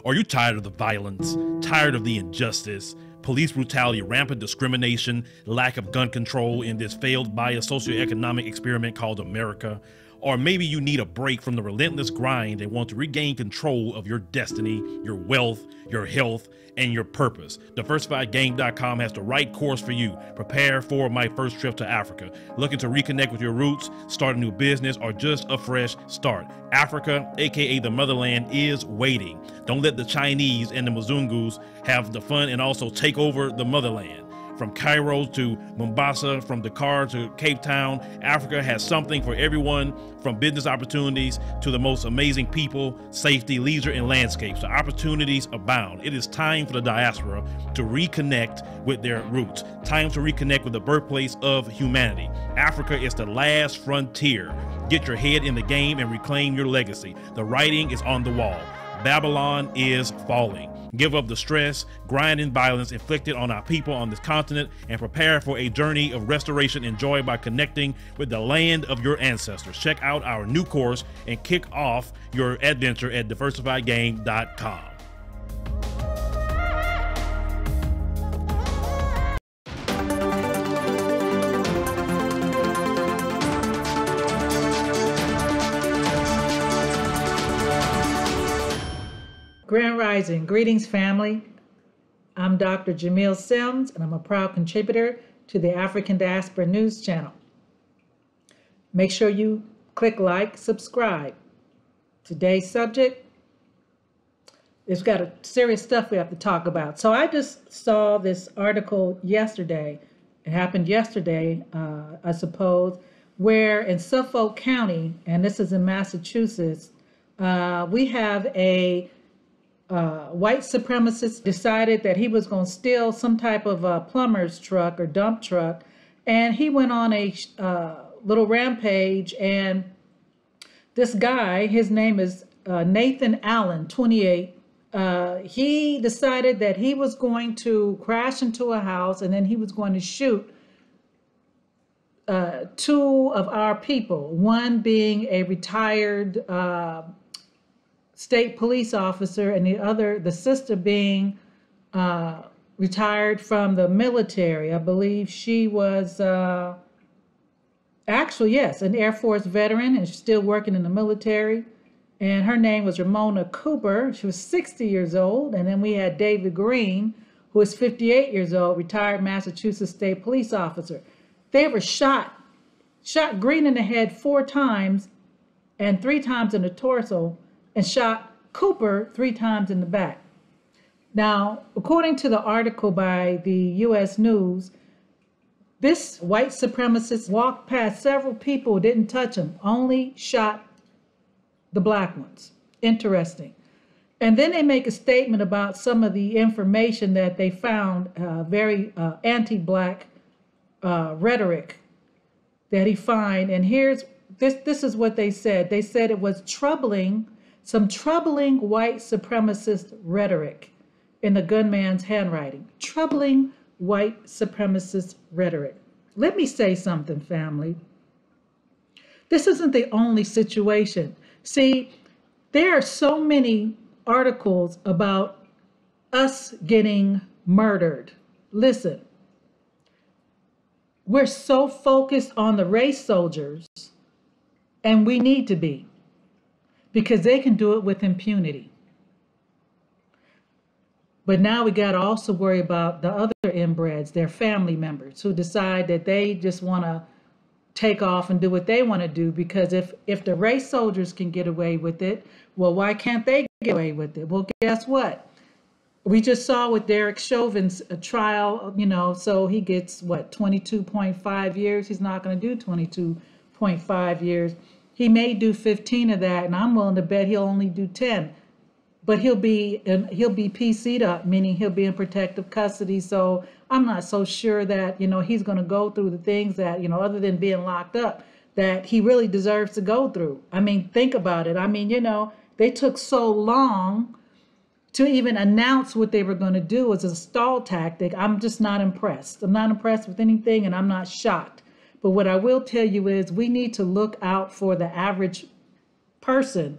Are you tired of the violence, tired of the injustice, police brutality, rampant discrimination, lack of gun control in this failed biased socioeconomic experiment called America? Or maybe you need a break from the relentless grind and want to regain control of your destiny, your wealth, your health, and your purpose. DiversifiedGame.com has the right course for you. Prepare for my first trip to Africa. Looking to reconnect with your roots, start a new business, or just a fresh start. Africa, aka the motherland, is waiting. Don't let the Chinese and the Mzungus have the fun and also take over the motherland. From Cairo to Mombasa, from Dakar to Cape Town, Africa has something for everyone, from business opportunities to the most amazing people, safety, leisure, and landscapes. The opportunities abound. It is time for the diaspora to reconnect with their roots. Time to reconnect with the birthplace of humanity. Africa is the last frontier. Get your head in the game and reclaim your legacy. The writing is on the wall. Babylon is falling. Give up the stress, grind, and violence inflicted on our people on this continent and prepare for a journey of restoration and joy by connecting with the land of your ancestors. Check out our new course and kick off your adventure at DiversifiedGame.com. Grand Rising, greetings family. I'm Dr. Jamille Sims and I'm a proud contributor to the African Diaspora News Channel. Make sure you click like, subscribe. Today's subject, it's got a serious stuff we have to talk about. So I just saw this article yesterday, it happened yesterday, I suppose, where in Suffolk County, and this is in Massachusetts, we have a white supremacist decided that he was going to steal some type of a plumber's truck or dump truck, and he went on a little rampage. And this guy, his name is Nathan Allen, 28. He decided that he was going to crash into a house and then he was going to shoot two of our people, one being a retired state police officer, and the sister being retired from the military. I believe she was actually, yes, an Air Force veteran, and she's still working in the military. And her name was Ramona Cooper. She was 60 years old. And then we had David Green, who is 58 years old, retired Massachusetts state police officer. They were shot Green in the head 4 times and 3 times in the torso, and shot Cooper 3 times in the back. Now, according to the article by the U.S. News, this white supremacist walked past several people, didn't touch them, only shot the black ones. Interesting. And then they make a statement about some of the information that they found, very anti-black rhetoric that he found. And here's this is what they said. They said it was troubling. Some troubling white supremacist rhetoric in the gunman's handwriting. Troubling white supremacist rhetoric. Let me say something, family. This isn't the only situation. See, there are so many articles about us getting murdered. Listen, we're so focused on the race soldiers, and we need to be, because they can do it with impunity. But now we got to also worry about the other inbreds, their family members, who decide that they just want to take off and do what they want to do, because if the race soldiers can get away with it, well, why can't they get away with it? Well, guess what? We just saw with Derek Chauvin's trial, so he gets, 22.5 years? He's not going to do 22.5 years. He may do 15 of that, and I'm willing to bet he'll only do 10. But he'll be PC'd up, meaning he'll be in protective custody. So I'm not so sure that, he's going to go through the things that, other than being locked up, that he really deserves to go through. I mean, think about it. I mean, they took so long to even announce what they were going to do as a stall tactic. I'm just not impressed. I'm not impressed with anything, and I'm not shocked. But what I will tell you is we need to look out for the average person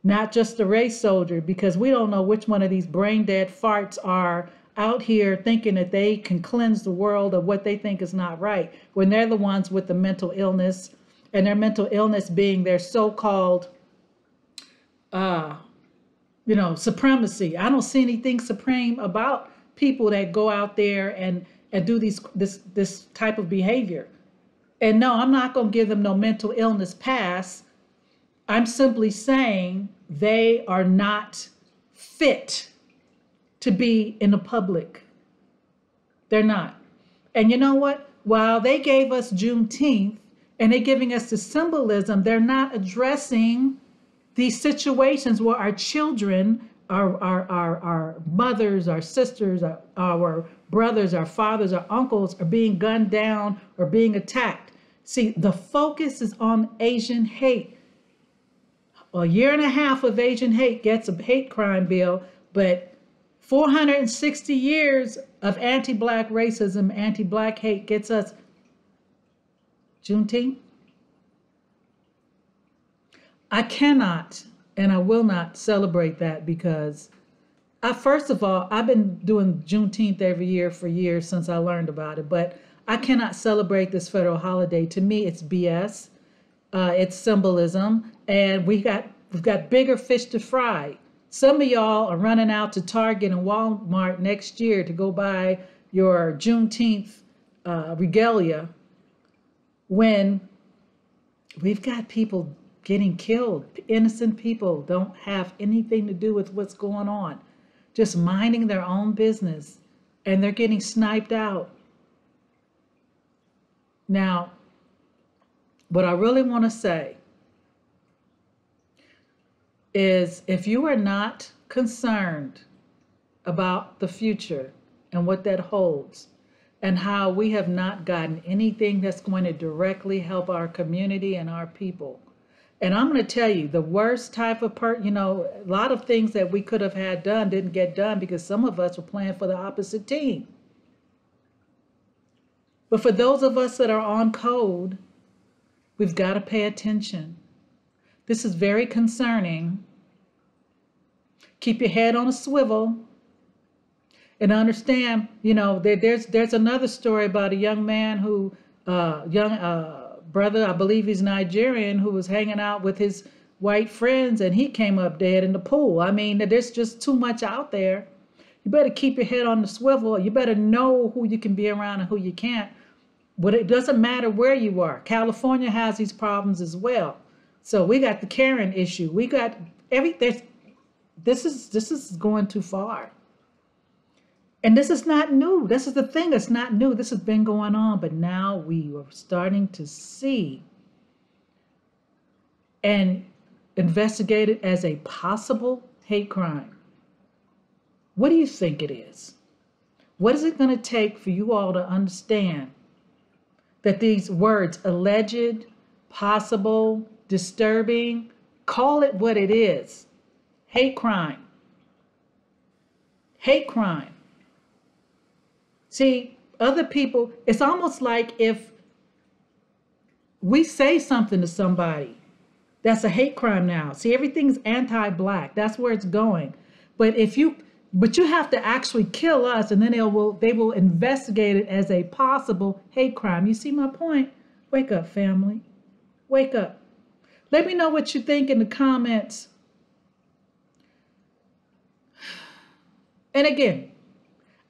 not just the race soldier, because we don't know which one of these brain dead farts are out here thinking that they can cleanse the world of what they think is not right, when they're the ones with the mental illness, and their mental illness being their so-called supremacy. I don't see anything supreme about people that go out there and do this type of behavior. And no, I'm not going to give them no mental illness pass. I'm simply saying they are not fit to be in the public. They're not. And you know what? While they gave us Juneteenth and they're giving us the symbolism, they're not addressing these situations where our children, our mothers, our sisters, our brothers, our fathers, our uncles are being gunned down or being attacked. See, the focus is on Asian hate. A year and a half of Asian hate gets a hate crime bill, but 460 years of anti-Black racism, anti-Black hate gets us Juneteenth. I cannot and I will not celebrate that because first of all, I've been doing Juneteenth every year for years since I learned about it, but I cannot celebrate this federal holiday. To me, it's BS. It's symbolism, and we've got bigger fish to fry. Some of y'all are running out to Target and Walmart next year to go buy your Juneteenth regalia when we've got people getting killed. Innocent people don't have anything to do with what's going on, just minding their own business, and they're getting sniped out. Now, what I really want to say is if you are not concerned about the future and what that holds and how we have not gotten anything that's going to directly help our community and our people. And I'm going to tell you, the worst type of a lot of things that we could have had done didn't get done because some of us were playing for the opposite team. But for those of us that are on code, we've got to pay attention. This is very concerning. Keep your head on a swivel and understand, there's another story about a young man who, brother, I believe he's Nigerian, who was hanging out with his white friends and he came up dead in the pool. I mean, there's just too much out there. You better keep your head on the swivel. You better know who you can be around and who you can't. But it doesn't matter where you are. California has these problems as well. So we got the Karen issue. We got this is going too far. And this is not new. This is the thing. It's not new. This has been going on. But now we are starting to see and investigate it as a possible hate crime. What do you think it is? What is it going to take for you all to understand that these words, alleged, possible, disturbing, call it what it is. Hate crime. Hate crime. See, other people, it's almost like if we say something to somebody, that's a hate crime now. See, everything's anti-Black. That's where it's going. But you have to actually kill us, and then they will investigate it as a possible hate crime. You see my point? Wake up, family. Wake up. Let me know what you think in the comments. And again,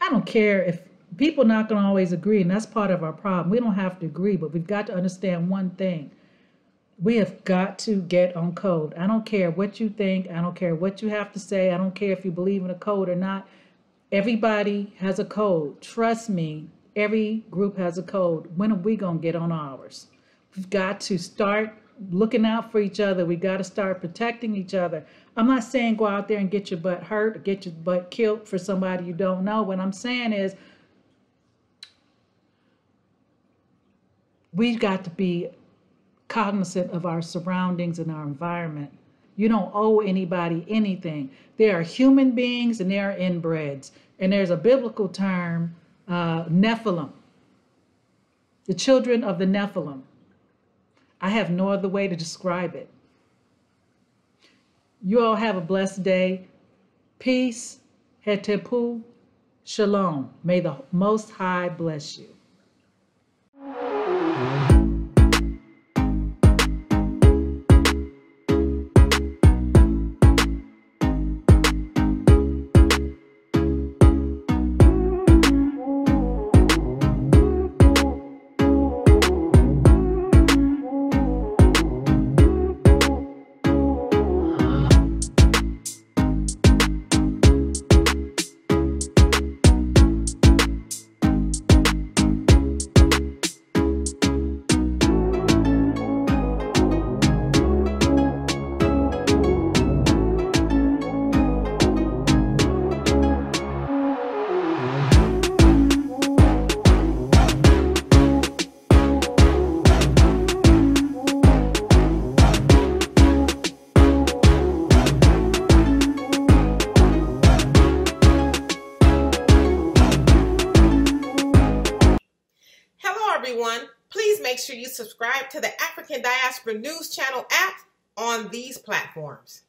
I don't care if people not going to always agree, and that's part of our problem. We don't have to agree, but we've got to understand one thing. We have got to get on code. I don't care what you think. I don't care what you have to say. I don't care if you believe in a code or not. Everybody has a code. Trust me, every group has a code. When are we going to get on ours? We've got to start looking out for each other. We've got to start protecting each other. I'm not saying go out there and get your butt hurt or get your butt killed for somebody you don't know. What I'm saying is we've got to be cognizant of our surroundings and our environment. You don't owe anybody anything. They are human beings and they are inbreds. And there's a biblical term, Nephilim, the children of the Nephilim. I have no other way to describe it. You all have a blessed day. Peace, hetepu, shalom. May the Most High bless you. Everyone, please make sure you subscribe to the African Diaspora News Channel app on these platforms.